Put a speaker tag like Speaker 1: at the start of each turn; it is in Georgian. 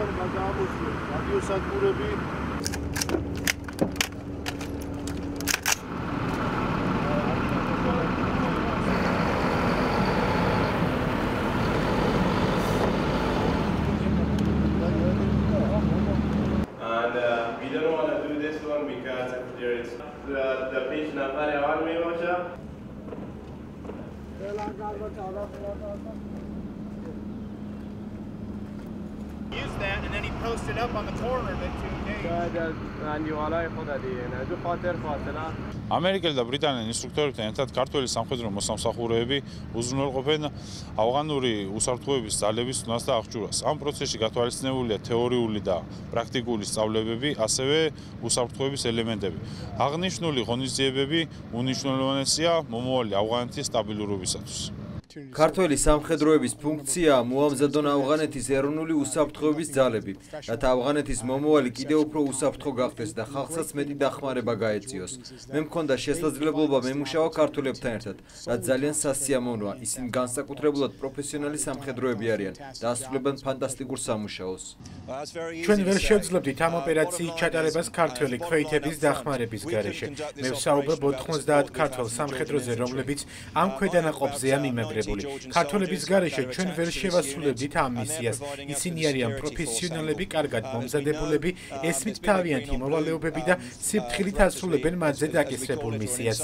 Speaker 1: გაიზარდა დაამოწმეს რადიოსადგურები
Speaker 2: We don't want to do this one because there is the pitch not very on me, Moshe.
Speaker 3: Use that and then he posted up on the corner that
Speaker 4: ამერიკელი და ბრიტანელი ინსტრუქტორებთან ერთად ქართველი სამხედრო მოსამსახურეები უზრუნველყოფენ ავღანური უსაფრთხოების ძალების ცნობას და აღჭურვას. ამ პროცესში გათვალისწინებულია თეორიული და პრაქტიკული სწავლებები, ასევე უსაფრთხოების ელემენტები. აღნიშნული ღონისძიებები უნიშნელოვანესია მომავალი ავღანეთის სტაბილურობისათვის.
Speaker 5: ქართველი სამხედროების ფუნქციაა მოამზადონ ავღანეთის ეროვნული უსაფრთხოების ძალები, რათა ავღანეთის მომავალი კიდევ უფრო უსაფრთხო გახდეს და ხალხსაც მეტი დახმარება გაეწიოს. მე მქონდა შესაძლებლობა მემუშავა ქართველებთან ერთად, რაც ძალიან სასიამოვნოა. ისინი განსაკუთრებულად პროფესიონალი სამხედროები არიან და ასრულებენ ფანტასტიკურ სამუშაოს.
Speaker 6: ჩვენ ვერ შევძლებდით ამ ოპერაციის ჩატარებას ქართველი ქვეითების დახმარების გარეშე. მე ვსაუბრობ 90 ქართველ სამხედროზე, რომლებიც ამ ქვედანაყოფზეა მიმაგრებული. ქართველების გარეშე ჩვენ ვერ შევასრულებდით ამ მისიას. ისინი არიან პროფესიონალები, კარგად მომზადებულები, ესმით თავიანთი მოვალეობები და სიფრთხილით ასრულებენ მათზე დაკისრებულ მისიას.